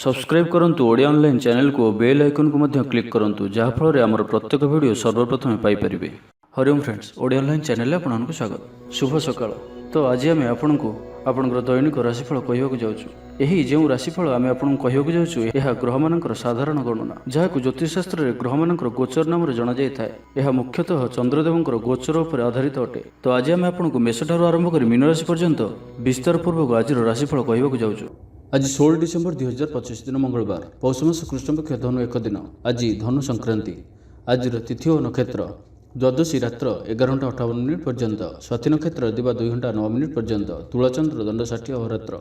Subscribe करंतु Odia online channel को bell icon को मध्य क्लिक करंतु जहाँ फल आमर प्रत्येक वीडियो सर्वप्रथम Piper. Hariom friends, Odia online channel आपको स्वागत। शुभ सकाळ। तो आज आम आपको आपंकर दैनिक राशिफल कहवाक जाऊँ। यही जो राशिफल आम आपको कहवाक जाऊँ यह ग्रह मानकर साधारण गणना जहाँ ज्योतिषशास्त्र में ग्रह मानकर गोचर नाम जना जाए। यह मुख्यतः चंद्रदेवंकर गोचर उपर आधारित अटे। तो आज आम आपको मेषठार आरंभ कर मीन राशि पर्यंत विस्तार पूर्वक आज राशिफल कहवाक जाऊँ। आज 16 डिसेम्बर 2025 दिन मंगलवार, पौष मास कृष्ण पक्ष धनु एक दिन। आज धनु संक्रांति। आज तिथि और नक्षत्र द्वादशी रात्र 11:58 पर्यंत, स्वाति नक्षत्र दिवा 2:09 पर्यंत, तुलाचंद्र दंड 60 अहोरात्र,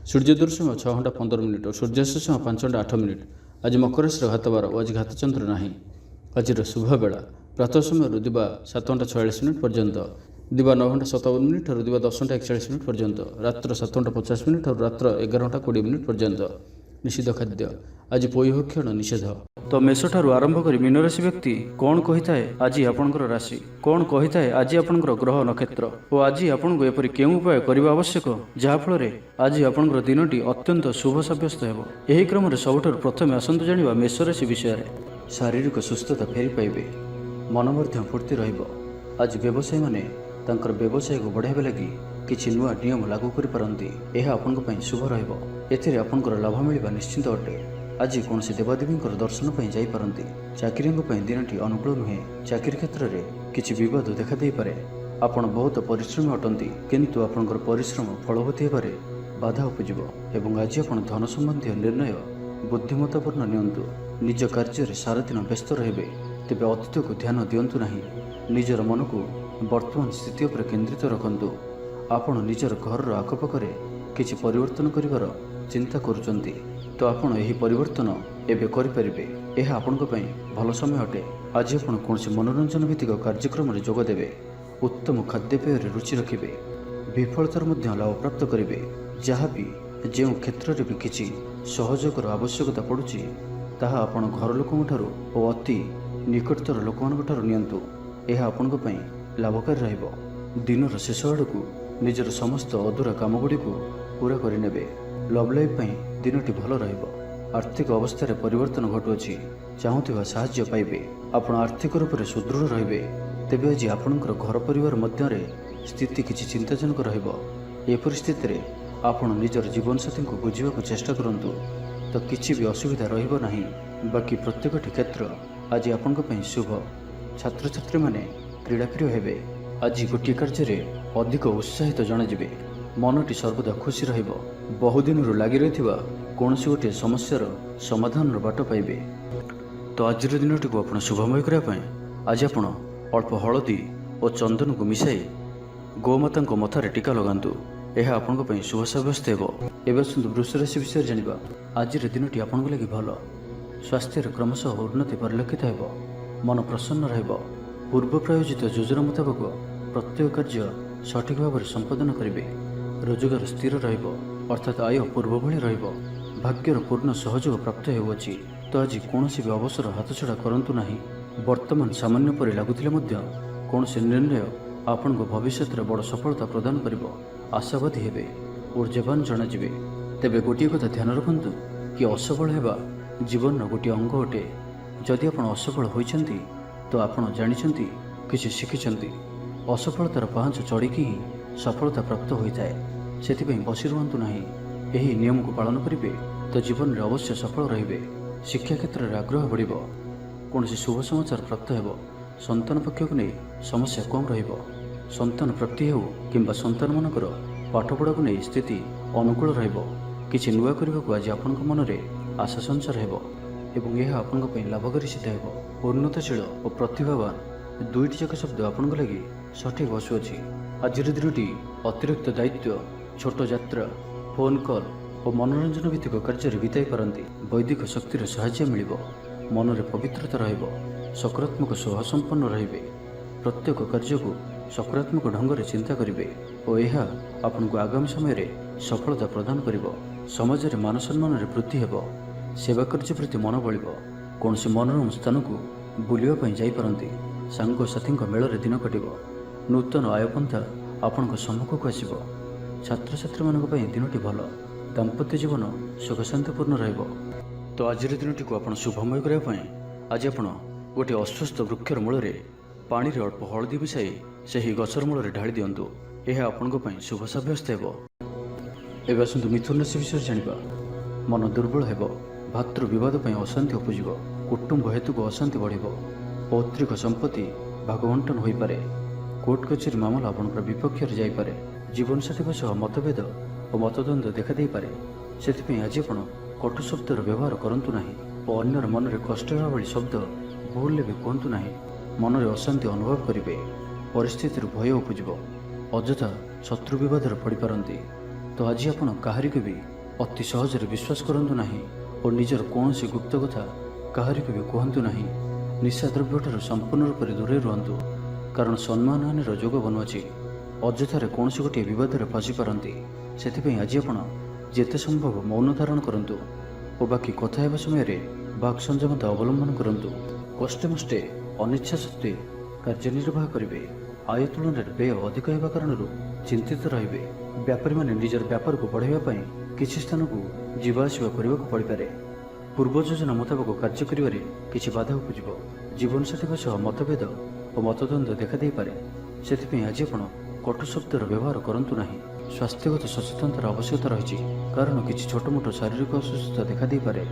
सूर्योदय समय 6:15 और सूर्यास्त समय 5:08। आज मकर राशि घातबार और आज घातचंद्र नहीं। आज शुभ बेला प्रातः समय दिवा 7:46 पर्यंत, दिवा 9:57 और दिवा 10:41 पर्यंत, रात्र 7:50 और रात्र 11:20 पर्यंत। निषिद्ध खाद्य आज पोईभक्षण निषेध। तो मेषठारु आरंभ कर मीन राशि व्यक्ति कौन कही थाए आज आपणकर राशि, कौन कही थाए आज आपणकर ग्रह नक्षत्र और आज आपको एपरि केउं उपाय करबा आवश्यक जहाँफल आज आपणकर दिनटी अत्यंत शुभ सब्यस्त हेबो। एही क्रम सबुठारु प्रथमे आसंतु जानिबा मेष राशि विषय। शारीरिक सुस्थता फेरी पाइबे, मन मध्य फूर्ति रहिबो। आज व्यवसायी माने तांकर व्यवसाय को बढ़ाइबा लगी किछि नुआ नियम लागू करि पारंती। एहा आपनक पई शुभ रहइबो। एथिरे आपनकर लाभ मिलिबा निश्चित अटे। आज कोनसी देवादेवींकर दर्शन पई जाई पारंती। चाकरींग पई दिनटी अनुकूल नुहे। चाकरी क्षेत्र रे किछि विवाद देखा देई पारे। आपण बहुत परिश्रमी अटंती किंतु आपनकर परिश्रम फलवती हेबारे बाधा उपजिबो एवं आज आपण धन संबंधी निर्णय बुद्धिमत्तापूर्ण नियंतु। निज कार्य रे सारा दिन व्यस्त रहिबे। तेबे अतीत को ध्यान दियंतु नाही। निजर मन को वर्तमान स्थिति उपर केन्द्रित रखंतु। आपण निजर घर आखपाखे किछि परिवर्तन करिवार चिंता करुचंती तो आपण एही परिवर्तन एबे करि परिबे। एहा आपनक पई भल समय अटे। आज आपण कोनसी मनोरंजन भित्तिक कार्यक्रम रे जोग देबे। उत्तम खाद्यपेय रे रुचि रखिबे। विफलतार मध्य लाभ प्राप्त करिबे। जहाँ भी जो क्षेत्र रे भी किछि सहयोगर आवश्यकता पड़ुछि ताहा आपण घर लोकंठारु और अति निकटतर लोकमानकठारु नियंतु। एहा आपनक पई लाभकारी रहिबो। दिनर शेष आड़कू निजर समस्त अधूरा कामगुड़ी को पूरा करें। लव लाइफ पई दिनटी भल रहिबो। आर्थिक अवस्था परिवर्तन घटुअछि। चाहूथिबा साहाय्य पाइबे। आपण आर्थिक रूप से सुदृढ़ रहिबे। तेबे आज आपणकर घर परिवार मध्य स्थिति किछि चिंताजनक रहिबो। ए परिस्थिति रे आपण निजर जीवनसाथी को बुझिबाक चेष्टा करंतु तो किछि भी असुविधा रहिबो नाही। बाकी प्रत्येकटी क्षेत्र आज आपणक पई शुभ। छात्र छात्री माने क्रीड़ाप्रिय हेबे। आज गोटे कार्य अधिक उत्साहित जनाजिबे। मनटी सर्वदा खुशी रहिबो। बहुदिन लगी रहिथिबा कोनसी गोटे समस्यार समाधान बाट पाइबे। तो आज दिनटी को आपण शुभमय करने आज आपण अल्प हलदी और चंदन को मिसाई गोमाता मथारे टीका लगांतु। यह आपंक पई शुभ सब्यस्त हेबो। एबे आसंतु वृष राशि विषय जानिबा। आज दिनटी आपंक लागि भल। स्वास्थ्य क्रमशः उन्नति परिलक्षित हेबो। मन प्रसन्न रहिबो। पूर्व प्रायोजित योजना मुताबक प्रत्येक कार्य सठिक भाव में संपादन करेंगे। रोजगार स्थिर रहिबो अर्थात आय पूर्व भली रहिबो। भाग्यर पूर्ण सहयोग प्राप्त हेउछि। तो आज कोनोसी भी अवसर हाथछड़ा करंतु नाही। वर्तमान सामान्य परि लागुथिले मध्य कोनोसी निर्णय आपन को भविष्य रे बड़ सफलता प्रदान करिबो। आशावादी हेबे। ऊर्जावान जनाजिबे। तेबे गोटिए कथा ध्यान रखंतु कि असफल हेबा जीवन गोटे अंग अटे। जदि आपण असफल होइछंती तो आपण जानिछंती किछि शिखिछंती। असफलतार पांच चढ़िकी ही सफलता प्राप्त होता है। से बसी रुहतु नहीं। यही नियम को पालन करेंगे तो जीवन में अवश्य सफल रहिबे। शिक्षा क्षेत्र में आग्रह बढ़िबो। कौन शुभ समाचार प्राप्त हेबो। संतान पक्ष को नहीं समस्या कम रहिबो। संतान प्राप्ति हो किंबा संतान मानकर पाठपढ़ा को नहीं स्थिति अनुकूल रहिबो। किछि नुआ करबा को आज आपनक मन में आशा संचार हेबो एवं यह आपनक पई लाभकारी सिद्ध हेबो। उन्नतशील और प्रतिभावान दुईटी जाक शब्द आपनक लगी सठिक बसुअछि। आज दिनटी अतिरिक्त दायित्व, छोट यात्रा, फोन कॉल और मनोरंजन भित्तिक कार्य बिताई पारंती। वैदिक शक्तिर साहाय्य मिलिबो। मन में पवित्रता रहिबो। सकारात्मक स्वभाव संपन्न रहिबे। प्रत्येक कार्य को सकारात्मक ढंग से चिंता करिबे और यह आपनको आगामी समय रे सफलता प्रदान करिबो। समाज रे मान सम्मान रे वृद्धि हेबो। सेवा कार्य प्रति मन बलिबो। कोनसी मनोरम स्थान को बुलिबा पई जाई पारंती। सांग साथी मेल रे दिन कटिबो। नूतन आयपंथा आपन सम्मुख को आसब। छात्र छात्री मान दिनटी भल। ଦାମ୍ପତ୍ୟ ଜୀବନ ସୁଖଶାନ୍ତିପୂର୍ଣ୍ଣ ରହିବ। ତ ଆଜିର ଦିନଟିକୁ ଆପଣ ଶୁଭମୟ କରିବା ପାଇଁ ଆଜି ଆପଣ ଗୋଟିଏ ଅସୁସ୍ଥ ବୃକ୍ଷର ମୂଳରେ ପାଣିରେ ଅଳ୍ପ ହଳଦୀ ମିଶାଇ ସେହି ଗଛର ମୂଳରେ ଢାଳି ଦିଅନ୍ତୁ। ଏହା ଆପଣଙ୍କ ପାଇଁ ଶୁଭ ସାବ୍ୟସ୍ତ ହେବ। ଏବେ ଆସନ୍ତୁ ମିଥୁନ ରାଶି ବିଷୟରେ ଜାଣିବା। ମନ ଦୁର୍ବଳ ହେବ, ଭାତୃ ବିବାଦ ପାଇଁ ଅଶାନ୍ତି ଉପୁଜିବ, କୁଟୁମ୍ବ ହେତୁକୁ ଅଶାନ୍ତି ବଢ଼ିବ, ପୈତୃକ ସମ୍ପତ୍ତି ଭାଗବଣ୍ଟନ ହୋଇପାରେ, କୋର୍ଟ କଚେରୀ ମାମଲା ଆପଣଙ୍କର ବିପକ୍ଷରେ ଯାଇପାରେ, ଜୀବନସାଥୀଙ୍କ ସହ ମତଭେଦ ଓ ମତଦ୍ୱନ୍ଦ୍ୱ ଦେଖାଦେଇପାରେ। ସେଥିପାଇଁ ଆଜି ଆପଣ କଟୁ ଶବ୍ଦର ବ୍ୟବହାର କରନ୍ତୁ ନାହିଁ ଓ ଅନ୍ୟର ମନରେ କଷ୍ଟ ହେବା ଭଳି ଶବ୍ଦ ଭୁଲରେ ବି କୁହନ୍ତୁ ନାହିଁ। ମନରେ ଅଶାନ୍ତି ଅନୁଭବ କରିବେ, ପରିସ୍ଥିତିରୁ ଭୟ ଉପୁଜିବ, ଅଯଥା ଶତ୍ରୁ ବିବାଦରେ ପଡ଼ିପାରନ୍ତି। ତ ଆଜି ଆପଣ କାହାରିକୁ ବି ଅତି ସହଜରେ ବିଶ୍ୱାସ କରନ୍ତୁ ନାହିଁ ଓ ନିଜର କୌଣସି ଗୁପ୍ତ କଥା କାହାରିକୁ ବି କୁହନ୍ତୁ ନାହିଁ। ନିଶା ଦ୍ରବ୍ୟଠାରୁ ସମ୍ପୂର୍ଣ୍ଣ ରୂପରେ ଦୂରେଇ ରୁହନ୍ତୁ, କାରଣ ସମ୍ମାନହାନିର ଯୋଗ ବନୁଅଛି। ଅଯଥାରେ କୌଣସି ଗୋଟିଏ ବିବାଦରେ ଫସିପାରନ୍ତି। ସେଥିପାଇଁ ଆଜି ଆପଣ ଯେତେ ସମ୍ଭବ ମୌନ ଧାରଣ କରନ୍ତୁ ଓ ବାକି କଥା ହେବା ସମୟରେ ବାକ୍ ସଂଯମତା ଅବଲମ୍ବନ କରନ୍ତୁ। କଷ୍ଟେମଷ୍ଟେ ଅନିଚ୍ଛା ସତ୍ତ୍ୱେ କାର୍ଯ୍ୟନିର୍ବାହ କରିବେ। ଆୟ ତୁଳନାରେ ବ୍ୟୟ ଅଧିକ ହେବା କାରଣରୁ ଚିନ୍ତିତ ରହିବେ। ବ୍ୟାପାରୀମାନେ ନିଜର ବ୍ୟାପାରକୁ ବଢ଼ାଇବା ପାଇଁ କିଛି ସ୍ଥାନକୁ ଯିବା ଆସିବା କରିବାକୁ ପଡ଼ିପାରେ। ପୂର୍ବ ଯୋଜନା ମୁତାବକ କାର୍ଯ୍ୟ କରିବାରେ କିଛି ବାଧା ଉପୁଜିବ। ଜୀବନସାଥୀଙ୍କ ସହ ମତଭେଦ ଓ ମତଦ୍ୱନ୍ଦ୍ୱ ଦେଖାଦେଇପାରେ। ସେଥିପାଇଁ ଆଜି ଆପଣ କଟୁ ଶବ୍ଦର ବ୍ୟବହାର କରନ୍ତୁ ନାହିଁ। ସ୍ୱାସ୍ଥ୍ୟଗତ ସଚେତନତାର ଆବଶ୍ୟକତା ରହିଛି, କାରଣ କିଛି ଛୋଟମୋଟ ଶାରୀରିକ ଅସୁସ୍ଥତା ଦେଖାଦେଇପାରେ।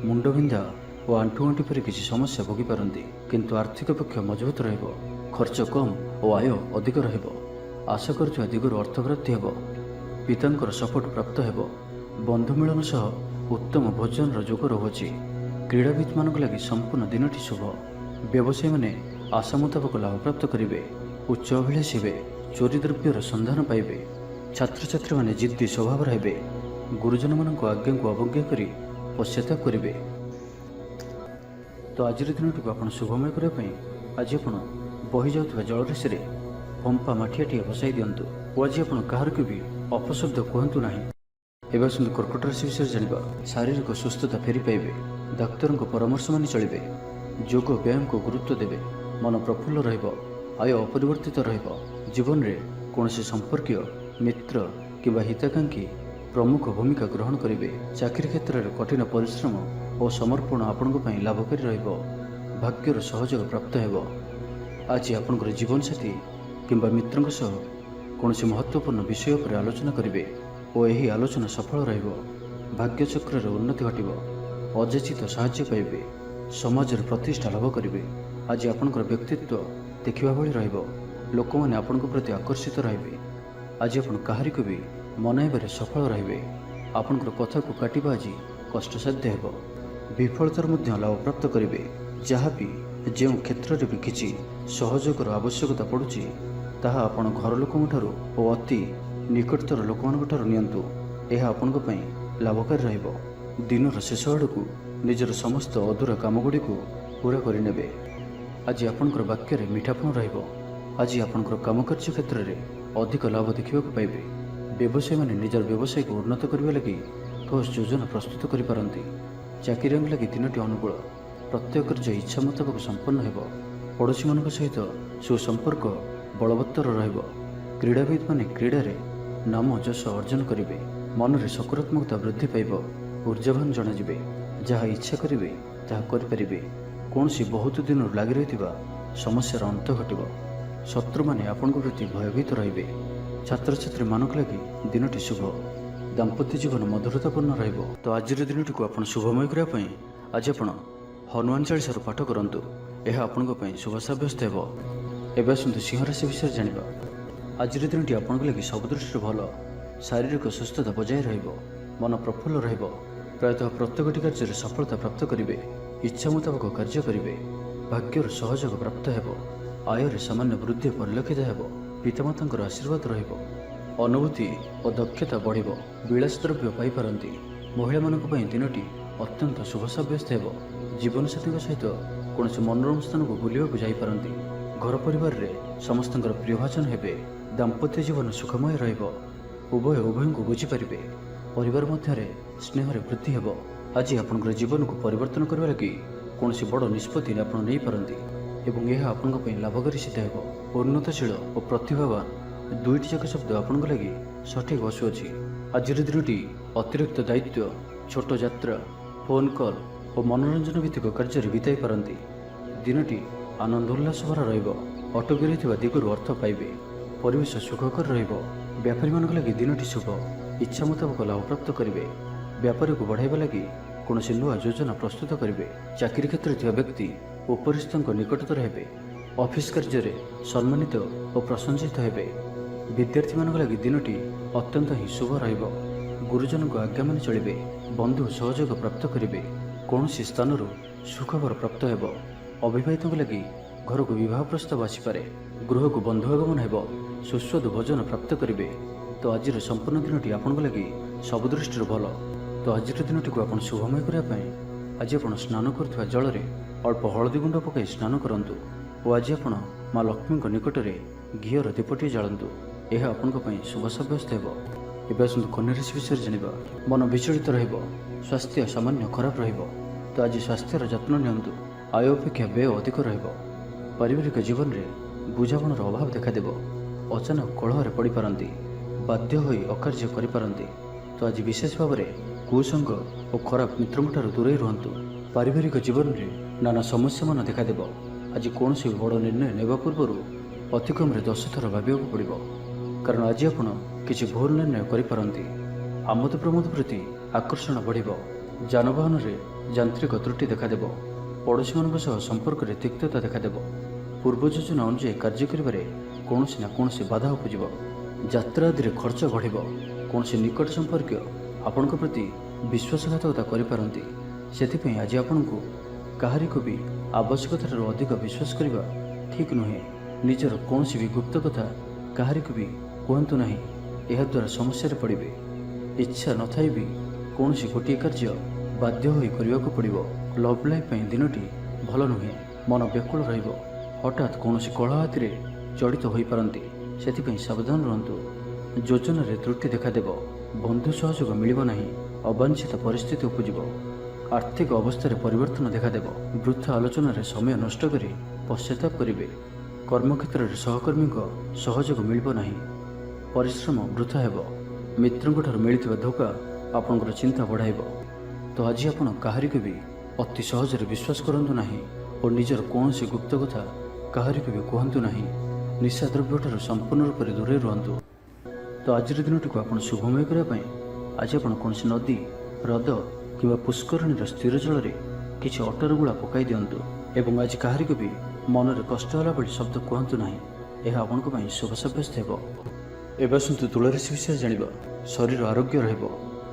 ମୁଣ୍ଡବିନ୍ଧା ଓ ଆଣ୍ଠୁଗଣ୍ଠି ପରି କିଛି ସମସ୍ୟା ଭୋଗିପାରନ୍ତି, କିନ୍ତୁ ଆର୍ଥିକ ପକ୍ଷ ମଜବୁତ ରହିବ। ଖର୍ଚ୍ଚ କମ୍ ଓ ଆୟ ଅଧିକ ରହିବ। ଆଶା କରୁଥିବା ଦିଗରୁ ଅର୍ଥପ୍ରାପ୍ତି ହେବ। ପିତାଙ୍କର ସପୋର୍ଟ ପ୍ରାପ୍ତ ହେବ। ବନ୍ଧୁ ମିଳନ ସହ ଉତ୍ତମ ଭୋଜନର ଯୋଗ ରହୁଅଛି। କ୍ରୀଡ଼ାବିତମାନଙ୍କ ଲାଗି ସମ୍ପୂର୍ଣ୍ଣ ଦିନଟି ଶୁଭ। ବ୍ୟବସାୟୀମାନେ ଆଶା ମୁତାବକ ଲାଭପ୍ରାପ୍ତ କରିବେ। ଉଚ୍ଚ ଅଭିଳାଷୀ ହେବେ, ଚୋରି ଦ୍ରବ୍ୟର ସନ୍ଧାନ ପାଇବେ। ଛାତ୍ରଛାତ୍ରୀମାନେ ଜିଦ୍ଦି ସ୍ୱଭାବର ହେବେ। ଗୁରୁଜନମାନଙ୍କ ଆଜ୍ଞାକୁ ଅବଜ୍ଞା କରି ପଶ୍ଚାତାପ କରିବେ। ତ ଆଜିର ଦିନଟିକୁ ଆପଣ ଶୁଭମୟ କରିବା ପାଇଁ ଆଜି ଆପଣ ବହିଯାଉଥିବା ଜଳରାଶିରେ ପମ୍ପା ମାଠିଆଟିଏ ବସାଇ ଦିଅନ୍ତୁ ଓ ଆଜି ଆପଣ କାହାରିକୁ ବି ଅପଶବ୍ଦ କୁହନ୍ତୁ ନାହିଁ। ଏବେ ଆସନ୍ତୁ କର୍କଟ ରାଶି ବିଷୟରେ ଜାଣିବା। ଶାରୀରିକ ସୁସ୍ଥତା ଫେରି ପାଇବେ। ଡାକ୍ତରଙ୍କ ପରାମର୍ଶ ମାନି ଚଳିବେ। ଯୋଗ ବ୍ୟାୟାମକୁ ଗୁରୁତ୍ୱ ଦେବେ। ମନ ପ୍ରଫୁଲ୍ଲ ରହିବ। ଆୟ ଅପରିବର୍ତ୍ତିତ ରହିବ। ଜୀବନରେ କୌଣସି ସମ୍ପର୍କୀୟ, ମିତ୍ର କିମ୍ବା ହିତାକାଂକ୍ଷୀ ପ୍ରମୁଖ ଭୂମିକା ଗ୍ରହଣ କରିବେ। ଚାକିରି କ୍ଷେତ୍ରରେ କଠିନ ପରିଶ୍ରମ ଓ ସମର୍ପଣ ଆପଣଙ୍କ ପାଇଁ ଲାଭକାରୀ ରହିବ। ଭାଗ୍ୟର ସହଯୋଗ ପ୍ରାପ୍ତ ହେବ। ଆଜି ଆପଣଙ୍କର ଜୀବନସାଥୀ କିମ୍ବା ମିତ୍ରଙ୍କ ସହ କୌଣସି ମହତ୍ତ୍ୱପୂର୍ଣ୍ଣ ବିଷୟ ଉପରେ ଆଲୋଚନା କରିବେ ଓ ଏହି ଆଲୋଚନା ସଫଳ ରହିବ। ଭାଗ୍ୟଚକ୍ରରେ ଉନ୍ନତି ଘଟିବ। ଅଯାଚିତ ସାହାଯ୍ୟ ପାଇବେ। ସମାଜରେ ପ୍ରତିଷ୍ଠା ଲାଭ କରିବେ। ଆଜି ଆପଣଙ୍କର ବ୍ୟକ୍ତିତ୍ୱ ଦେଖିବା ଭଳି ରହିବ। ଲୋକମାନେ ଆପଣଙ୍କ ପ୍ରତି ଆକର୍ଷିତ ରହିବେ। ଆଜି ଆପଣ କାହାରିକୁ ବି ମନାଇବାରେ ସଫଳ ରହିବେ। ଆପଣଙ୍କର କଥାକୁ କାଟିବା ଆଜି କଷ୍ଟସାଧ୍ୟ ହେବ। ବିଫଳତାର ମଧ୍ୟ ଲାଭପ୍ରାପ୍ତ କରିବେ। ଯାହା ବି ଯେଉଁ କ୍ଷେତ୍ରରେ ବି କିଛି ସହଯୋଗର ଆବଶ୍ୟକତା ପଡ଼ୁଛି, ତାହା ଆପଣ ଘର ଲୋକଙ୍କଠାରୁ ଓ ଅତି ନିକଟତର ଲୋକମାନଙ୍କଠାରୁ ନିଅନ୍ତୁ। ଏହା ଆପଣଙ୍କ ପାଇଁ ଲାଭକାରୀ ରହିବ। ଦିନର ଶେଷ ଆଡ଼କୁ ନିଜର ସମସ୍ତ ଅଧୁରା କାମଗୁଡ଼ିକୁ ପୂରା କରିନେବେ। ଆଜି ଆପଣଙ୍କର ବାକ୍ୟରେ ମିଠାପଣ ରହିବ। ଆଜି ଆପଣଙ୍କର କାମକାର୍ଯ୍ୟ କ୍ଷେତ୍ରରେ ଅଧିକ ଲାଭ ଦେଖିବାକୁ ପାଇବେ। ବ୍ୟବସାୟୀମାନେ ନିଜର ବ୍ୟବସାୟକୁ ଉନ୍ନତ କରିବା ଲାଗି ଠୋସ୍ ଯୋଜନା ପ୍ରସ୍ତୁତ କରିପାରନ୍ତି। ଚାକିରିଆଙ୍କ ଲାଗି ଦିନଟି ଅନୁକୂଳ। ପ୍ରତ୍ୟେକ କାର୍ଯ୍ୟ ଇଚ୍ଛା ମୁତାବକ ସମ୍ପନ୍ନ ହେବ। ପଡ଼ୋଶୀମାନଙ୍କ ସହିତ ସୁସମ୍ପର୍କ ବଳବତ୍ତର ରହିବ। କ୍ରୀଡ଼ାବିତମାନେ କ୍ରୀଡ଼ାରେ ନାମ ଯଶ ଅର୍ଜନ କରିବେ। ମନରେ ସକାରାତ୍ମକତା ବୃଦ୍ଧି ପାଇବ। ଊର୍ଜାବାନ ଜଣାଯିବେ। ଯାହା ଇଚ୍ଛା କରିବେ ତାହା କରିପାରିବେ। କୌଣସି ବହୁତ ଦିନରୁ ଲାଗି ରହିଥିବା ସମସ୍ୟାର ଅନ୍ତ ଘଟିବ। ଶତ୍ରୁମାନେ ଆପଣଙ୍କ ପ୍ରତି ଭୟଭୀତ ରହିବେ। ଛାତ୍ରଛାତ୍ରୀମାନଙ୍କ ଲାଗି ଦିନଟି ଶୁଭ। ଦାମ୍ପତ୍ୟ ଜୀବନ ମଧୁରତାପୂର୍ଣ୍ଣ ରହିବ। ତ ଆଜିର ଦିନଟିକୁ ଆପଣ ଶୁଭମୟ କରିବା ପାଇଁ ଆଜି ଆପଣ ହନୁମାନ ଚାଳିଶାରୁ ପାଠ କରନ୍ତୁ। ଏହା ଆପଣଙ୍କ ପାଇଁ ଶୁଭ ସାବ୍ୟସ୍ତ ହେବ। ଏବେ ଆସନ୍ତୁ ସିଂହ ରାଶି ବିଷୟରେ ଜାଣିବା। ଆଜିର ଦିନଟି ଆପଣଙ୍କ ଲାଗି ସବୁ ଦୃଷ୍ଟିରୁ ଭଲ। ଶାରୀରିକ ସୁସ୍ଥତା ବଜାୟ ରହିବ। ମନ ପ୍ରଫୁଲ୍ଲ ରହିବ। ପ୍ରାୟତଃ ପ୍ରତ୍ୟେକଟି କାର୍ଯ୍ୟରେ ସଫଳତା ପ୍ରାପ୍ତ କରିବେ। ଇଚ୍ଛା ମୁତାବକ କାର୍ଯ୍ୟ କରିବେ। ଭାଗ୍ୟର ସହଯୋଗ ପ୍ରାପ୍ତ ହେବ। ଆୟରେ ସାମାନ୍ୟ ବୃଦ୍ଧି ପରିଲକ୍ଷିତ ହେବ। ପିତାମାତାଙ୍କର ଆଶୀର୍ବାଦ ରହିବ। ଅନୁଭୂତି ଓ ଦକ୍ଷତା ବଢ଼ିବ। ବିଳାସ ଦ୍ରବ୍ୟ ପାଇପାରନ୍ତି। ମହିଳାମାନଙ୍କ ପାଇଁ ଦିନଟି ଅତ୍ୟନ୍ତ ଶୁଭ ସାବ୍ୟସ୍ତ ହେବ। ଜୀବନସାଥୀଙ୍କ ସହିତ କୌଣସି ମନୋରମ ସ୍ଥାନକୁ ବୁଲିବାକୁ ଯାଇପାରନ୍ତି। ଘର ପରିବାରରେ ସମସ୍ତଙ୍କର ପ୍ରିୟଭାଜନ ହେବେ। ଦାମ୍ପତ୍ୟ ଜୀବନ ସୁଖମୟ ରହିବ। ଉଭୟ ଉଭୟଙ୍କୁ ବୁଝିପାରିବେ। ପରିବାର ମଧ୍ୟରେ ସ୍ନେହରେ ବୃଦ୍ଧି ହେବ। ଆଜି ଆପଣଙ୍କର ଜୀବନକୁ ପରିବର୍ତ୍ତନ କରିବା ଲାଗି କୌଣସି ବଡ଼ ନିଷ୍ପତ୍ତି ଆପଣ ନେଇପାରନ୍ତି ଏବଂ ଏହା ଆପଣଙ୍କ ପାଇଁ ଲାଭକାରୀ ସିଦ୍ଧ ହେବ। ଉନ୍ନତଶୀଳ ଓ ପ୍ରତିଭାବାନ ଦୁଇଟି ଯାକ ଶବ୍ଦ ଆପଣଙ୍କ ଲାଗି ସଠିକ୍ ବସୁଅଛି। ଆଜିର ଦିନଟି ଅତିରିକ୍ତ ଦାୟିତ୍ୱ, ଛୋଟ ଯାତ୍ରା, ଫୋନ୍ କଲ୍ ଓ ମନୋରଞ୍ଜନ ଭିତ୍ତିକ କାର୍ଯ୍ୟରେ ବିତାଇ ପାରନ୍ତି। ଦିନଟି ଆନନ୍ଦ ଉଲ୍ଲାସ ଭରା ରହିବ। ଅଟକି ରହିଥିବା ଦିଗରୁ ଅର୍ଥ ପାଇବେ। ପରିବେଶ ସୁଖକର ରହିବ। ବ୍ୟାପାରୀମାନଙ୍କ ଲାଗି ଦିନଟି ଶୁଭ। ଇଚ୍ଛା ମୁତାବକ ଲାଭପ୍ରାପ୍ତ କରିବେ। ବ୍ୟାପାରକୁ ବଢ଼ାଇବା ଲାଗି କୌଣସି ନୂଆ ଯୋଜନା ପ୍ରସ୍ତୁତ କରିବେ। ଚାକିରି କ୍ଷେତ୍ରରେ ଥିବା ବ୍ୟକ୍ତି ଉପରିସ୍ଥଙ୍କ ନିକଟତର ହେବେ। ଅଫିସ କାର୍ଯ୍ୟରେ ସମ୍ମାନିତ ଓ ପ୍ରଶଂସିତ ହେବେ। ବିଦ୍ୟାର୍ଥୀମାନଙ୍କ ଲାଗି ଦିନଟି ଅତ୍ୟନ୍ତ ହିଁ ଶୁଭ ରହିବ। ଗୁରୁଜନଙ୍କ ଆଜ୍ଞା ମାନି ଚଳିବେ। ବନ୍ଧୁ ସହଯୋଗ ପ୍ରାପ୍ତ କରିବେ। କୌଣସି ସ୍ଥାନରୁ ସୁଖବର ପ୍ରାପ୍ତ ହେବ। ଅବିବାହିତଙ୍କ ଲାଗି ଘରକୁ ବିବାହ ପ୍ରସ୍ତାବ ଆସିପାରେ। ଗୃହକୁ ବନ୍ଧୁ ଆଗମନ ହେବ। ସୁସ୍ୱାଦୁ ଭୋଜନ ପ୍ରାପ୍ତ କରିବେ। ତ ଆଜିର ସମ୍ପୂର୍ଣ୍ଣ ଦିନଟି ଆପଣଙ୍କ ଲାଗି ସବୁ ଦୃଷ୍ଟିରୁ ଭଲ। ତ ଆଜିର ଦିନଟିକୁ ଆପଣ ଶୁଭମୟ କରିବା ପାଇଁ ଆଜି ଆପଣ ସ୍ନାନ କରୁଥିବା ଜଳରେ ଅଳ୍ପ ହଳଦୀ ଗୁଣ୍ଡ ପକାଇ ସ୍ନାନ କରନ୍ତୁ ଓ ଆଜି ଆପଣ ମା ଲକ୍ଷ୍ମୀଙ୍କ ନିକଟରେ ଘିଅର ଦୀପଟିଏ ଜାଳନ୍ତୁ। ଏହା ଆପଣଙ୍କ ପାଇଁ ଶୁଭ ସାବ୍ୟସ୍ତ ହେବ। ଏବେ ଆସନ୍ତୁ କନ୍ୟା ରାଶି ବିଷୟରେ ଜାଣିବା। ମନ ବିଚଳିତ ରହିବ। ସ୍ୱାସ୍ଥ୍ୟ ସାମାନ୍ୟ ଖରାପ ରହିବ। ତ ଆଜି ସ୍ୱାସ୍ଥ୍ୟର ଯତ୍ନ ନିଅନ୍ତୁ। ଆୟ ଅପେକ୍ଷା ବ୍ୟୟ ଅଧିକ ରହିବ। ପାରିବାରିକ ଜୀବନରେ ବୁଝାମଣାର ଅଭାବ ଦେଖାଦେବ। ଅଚାନକ କଳହରେ ପଡ଼ିପାରନ୍ତି। ବାଧ୍ୟ ହୋଇ ଅକାର୍ଯ୍ୟ କରିପାରନ୍ତି। ତ ଆଜି ବିଶେଷ ଭାବରେ କୁସଙ୍ଗ ଓ ଖରାପ ମିତ୍ରଙ୍କଠାରୁ ଦୂରେଇ ରୁହନ୍ତୁ। ପାରିବାରିକ ଜୀବନରେ ନାନା ସମସ୍ୟାମାନ ଦେଖାଦେବ। ଆଜି କୌଣସି ବଡ଼ ନିର୍ଣ୍ଣୟ ନେବା ପୂର୍ବରୁ ଅତିକମ୍ରେ 10 ଥର ଭାବିବାକୁ ପଡ଼ିବ। କାରଣ ଆଜି ଆପଣ କିଛି ଭୁଲ ନିର୍ଣ୍ଣୟ କରିପାରନ୍ତି। ଆମୋଦ ପ୍ରମୋଦ ପ୍ରତି ଆକର୍ଷଣ ବଢ଼ିବ। ଯାନବାହନରେ ଯାନ୍ତ୍ରିକ ତ୍ରୁଟି ଦେଖାଦେବ। ପଡ଼ୋଶୀମାନଙ୍କ ସହ ସମ୍ପର୍କରେ ତିକ୍ତତା ଦେଖାଦେବ। ପୂର୍ବ ଯୋଜନା ଅନୁଯାୟୀ କାର୍ଯ୍ୟ କରିବାରେ କୌଣସି ନା କୌଣସି ବାଧା ଉପୁଜିବ। ଯାତ୍ରା ଆଦିରେ ଖର୍ଚ୍ଚ ବଢ଼ିବ। କୌଣସି ନିକଟ ସମ୍ପର୍କୀୟ ଆପଣଙ୍କ ପ୍ରତି ବିଶ୍ୱାସଘାତକତା କରିପାରନ୍ତି। ସେଥିପାଇଁ ଆଜି ଆପଣଙ୍କୁ କାହାରିକୁ ବି ଆବଶ୍ୟକତାଠାରୁ ଅଧିକ ବିଶ୍ୱାସ କରିବା ଠିକ୍ ନୁହେଁ। ନିଜର କୌଣସି ବି ଗୁପ୍ତ କଥା କାହାରିକୁ ବି କୁହନ୍ତୁ ନାହିଁ। ଏହାଦ୍ୱାରା ସମସ୍ୟାରେ ପଡ଼ିବେ। ଇଚ୍ଛା ନଥାଇ ବି କୌଣସି ଗୋଟିଏ କାର୍ଯ୍ୟ ବାଧ୍ୟ ହୋଇ କରିବାକୁ ପଡ଼ିବ। ଲଭ୍ ଲାଇଫ୍ ପାଇଁ ଦିନଟି ଭଲ ନୁହେଁ। ମନ ବ୍ୟାକୁଳ ରହିବ। ହଠାତ୍ କୌଣସି କଳହ ଆଦିରେ ଜଡ଼ିତ ହୋଇପାରନ୍ତି। ସେଥିପାଇଁ ସାବଧାନ ରୁହନ୍ତୁ। ଯୋଜନାରେ ତ୍ରୁଟି ଦେଖାଦେବ। ବନ୍ଧୁ ସହଯୋଗ ମିଳିବ ନାହିଁ। ଅବାଞ୍ଛିତ ପରିସ୍ଥିତି ଉପୁଜିବ। ଆର୍ଥିକ ଅବସ୍ଥାରେ ପରିବର୍ତ୍ତନ ଦେଖାଦେବ। ବୃଥା ଆଲୋଚନାରେ ସମୟ ନଷ୍ଟ କରି ପଶ୍ଚାତାପ କରିବେ। କର୍ମକ୍ଷେତ୍ରରେ ସହକର୍ମୀଙ୍କ ସହଯୋଗ ମିଳିବ ନାହିଁ। ପରିଶ୍ରମ ବୃଥା ହେବ। ମିତ୍ରଙ୍କଠାରୁ ମିଳିଥିବା ଧୋକା ଆପଣଙ୍କର ଚିନ୍ତା ବଢ଼ାଇବ। ତ ଆଜି ଆପଣ କାହାରିକୁ ବି ଅତି ସହଜରେ ବିଶ୍ୱାସ କରନ୍ତୁ ନାହିଁ ଓ ନିଜର କୌଣସି ଗୁପ୍ତ କଥା କାହାରିକୁ ବି କୁହନ୍ତୁ ନାହିଁ। ନିଶାଦ୍ରବ୍ୟଠାରୁ ସମ୍ପୂର୍ଣ୍ଣ ରୂପରେ ଦୂରେଇ ରୁହନ୍ତୁ। ତ ଆଜିର ଦିନଟିକୁ ଆପଣ ଶୁଭମୟ କରିବା ପାଇଁ ଆଜି ଆପଣ କୌଣସି ନଦୀ, ହ୍ରଦ କିମ୍ବା ପୁଷ୍କରିଣୀର ସ୍ଥିର ଜଳରେ କିଛି ଅଟର ଗୁଳା ପକାଇ ଦିଅନ୍ତୁ ଏବଂ ଆଜି କାହାରିକୁ ବି ମନରେ କଷ୍ଟ ହେଲା ଭଳି ଶବ୍ଦ କୁହନ୍ତୁ ନାହିଁ। ଏହା ଆପଣଙ୍କ ପାଇଁ ଶୁଭ ସାବ୍ୟସ୍ତ ହେବ। ଏବେ ଆସନ୍ତୁ ତୁଳା ରାଶି ବିଷୟରେ ଜାଣିବା। ଶରୀର ଆରୋଗ୍ୟ ରହିବ।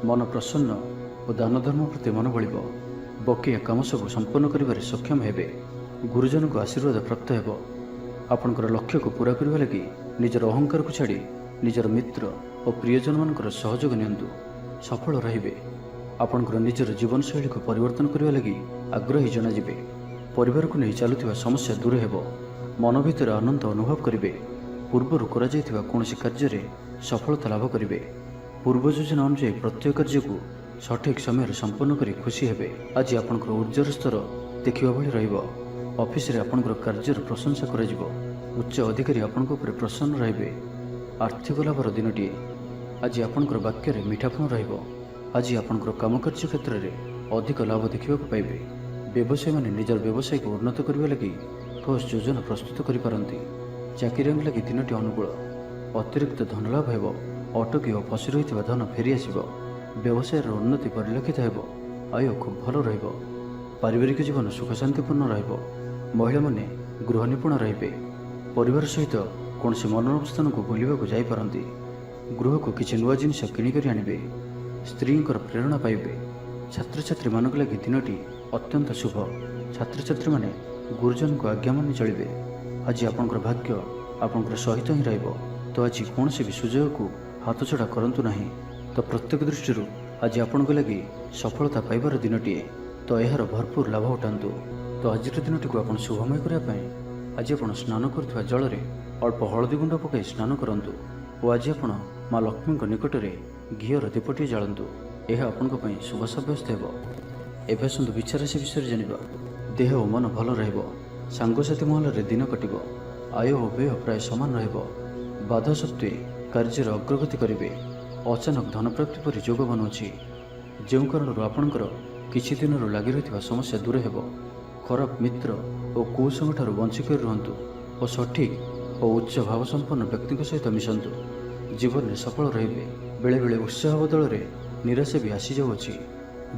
ମନ ପ୍ରସନ୍ନ ଓ ଦାନ ଧର୍ମ ପ୍ରତି ମନ ବଳିବ। ବକେୟା କାମ ସବୁ ସମ୍ପନ୍ନ କରିବାରେ ସକ୍ଷମ ହେବେ। ଗୁରୁଜନଙ୍କ ଆଶୀର୍ବାଦ ପ୍ରାପ୍ତ ହେବ। ଆପଣଙ୍କର ଲକ୍ଷ୍ୟକୁ ପୂରା କରିବା ଲାଗି ନିଜର ଅହଙ୍କାରକୁ ଛାଡ଼ି ନିଜର ମିତ୍ର ଓ ପ୍ରିୟଜନମାନଙ୍କର ସହଯୋଗ ନିଅନ୍ତୁ। ସଫଳ ରହିବେ। ଆପଣଙ୍କର ନିଜର ଜୀବନଶୈଳୀକୁ ପରିବର୍ତ୍ତନ କରିବା ଲାଗି ଆଗ୍ରହୀ ଜଣାଯିବେ। ପରିବାରକୁ ନେଇ ଚାଲୁଥିବା ସମସ୍ୟା ଦୂର ହେବ। ମନ ଭିତରେ ଆନନ୍ଦ ଅନୁଭବ କରିବେ। ପୂର୍ବରୁ କରାଯାଇଥିବା କୌଣସି କାର୍ଯ୍ୟରେ ସଫଳତା ଲାଭ କରିବେ। ପୂର୍ବ ଯୋଜନା ଅନୁଯାୟୀ ପ୍ରତ୍ୟେକ କାର୍ଯ୍ୟକୁ ସଠିକ୍ ସମୟରେ ସମ୍ପନ୍ନ କରି ଖୁସି ହେବେ। ଆଜି ଆପଣଙ୍କର ଉର୍ଜାର ସ୍ତର ଦେଖିବା ଭଳି ରହିବ। ଅଫିସରେ ଆପଣଙ୍କର କାର୍ଯ୍ୟର ପ୍ରଶଂସା କରାଯିବ। ଉଚ୍ଚ ଅଧିକାରୀ ଆପଣଙ୍କ ଉପରେ ପ୍ରସନ୍ନ ରହିବେ। ଆର୍ଥିକ ଲାଭର ଦିନଟିଏ। ଆଜି ଆପଣଙ୍କର ବାକ୍ୟରେ ମିଠାପଣ ରହିବ। ଆଜି ଆପଣଙ୍କର କାମକାର୍ଯ୍ୟ କ୍ଷେତ୍ରରେ ଅଧିକ ଲାଭ ଦେଖିବାକୁ ପାଇବେ। ବ୍ୟବସାୟୀମାନେ ନିଜର ବ୍ୟବସାୟକୁ ଉନ୍ନତ କରିବା ଲାଗି ଠୋସ୍ ଯୋଜନା ପ୍ରସ୍ତୁତ କରିପାରନ୍ତି। ଚାକିରିଆଙ୍କ ଲାଗି ଦିନଟି ଅନୁକୂଳ। ଅତିରିକ୍ତ ଧନଲାଭ ହେବ। ଅଟକି ଓ ଫସି ରହିଥିବା ଧନ ଫେରିଆସିବ। ବ୍ୟବସାୟର ଉନ୍ନତି ପରିଲକ୍ଷିତ ହେବ। ଆୟ ଖୁବ୍ ଭଲ ରହିବ। ପାରିବାରିକ ଜୀବନ ସୁଖଶାନ୍ତିପୂର୍ଣ୍ଣ ରହିବ। ମହିଳାମାନେ ଗୃହ ନିପୁଣ ରହିବେ। ପରିବାର ସହିତ କୌଣସି ମନୋରମ ସ୍ଥାନକୁ ବୁଲିବାକୁ ଯାଇପାରନ୍ତି। ଗୃହକୁ କିଛି ନୂଆ ଜିନିଷ କିଣିକରି ଆଣିବେ। ସ୍ତ୍ରୀଙ୍କର ପ୍ରେରଣା ପାଇବେ। ଛାତ୍ରଛାତ୍ରୀମାନଙ୍କ ଲାଗି ଦିନଟି ଅତ୍ୟନ୍ତ ଶୁଭ। ଛାତ୍ରଛାତ୍ରୀମାନେ ଗୁରୁଜନଙ୍କ ଆଜ୍ଞା ମାନି ଚଳିବେ। ଆଜି ଆପଣଙ୍କର ଭାଗ୍ୟ ଆପଣଙ୍କର ସହିତ ହିଁ ରହିବ। ତ ଆଜି କୌଣସି ବି ସୁଯୋଗକୁ ହାତଛଡ଼ା କରନ୍ତୁ ନାହିଁ। ତ ପ୍ରତ୍ୟେକ ଦୃଷ୍ଟିରୁ ଆଜି ଆପଣଙ୍କ ଲାଗି ସଫଳତା ପାଇବାର ଦିନଟିଏ। ତ ଏହାର ଭରପୁର ଲାଭ ଉଠାନ୍ତୁ। ତ ଆଜିର ଦିନଟିକୁ ଆପଣ ଶୁଭମୟ କରିବା ପାଇଁ ଆଜି ଆପଣ ସ୍ନାନ କରୁଥିବା ଜଳରେ ଅଳ୍ପ ହଳଦୀ ଗୁଣ୍ଡ ପକାଇ ସ୍ନାନ କରନ୍ତୁ ଓ ଆଜି ଆପଣ ମା ଲକ୍ଷ୍ମୀଙ୍କ ନିକଟରେ ଘିଅର ଦୀପଟିଏ ଜାଳନ୍ତୁ। ଏହା ଆପଣଙ୍କ ପାଇଁ ଶୁଭ ସାବ୍ୟସ୍ତ ହେବ। ଏବେ ଆସନ୍ତୁ ବିଛା ରାଶି ବିଷୟରେ ଜାଣିବା। ଦେହ ଓ ମନ ଭଲ ରହିବ। ସାଙ୍ଗସାଥି ମହଲରେ ଦିନ କଟିବ। ଆୟ ଓ ବ୍ୟୟ ପ୍ରାୟ ସମାନ ରହିବ। ବାଧା ସତ୍ତ୍ୱେ କାର୍ଯ୍ୟରେ ଅଗ୍ରଗତି କରିବେ। अचानक धनप्राप्ति परि जोग बनुछि। ଯେଉଁ କାରଣରୁ ଆପଣଙ୍କର କିଛି ଦିନରୁ ଲାଗି ରହିଥିବା ସମସ୍ୟା ଦୂର ହେବ। ଖରାପ ମିତ୍ର ଓ କୁସଙ୍ଗଠାରୁ ବଞ୍ଚିକରି ରୁହନ୍ତୁ ଓ ସଠିକ୍ ଓ ଉଚ୍ଚ ଭାବସମ୍ପନ୍ନ ବ୍ୟକ୍ତିଙ୍କ ସହିତ ମିଶନ୍ତୁ। ଜୀବନରେ ସଫଳ ରହିବେ। ବେଳେବେଳେ ଉତ୍ସାହ ବଦଳରେ ନିରାଶା ବି ଆସିଯାଉଅଛି,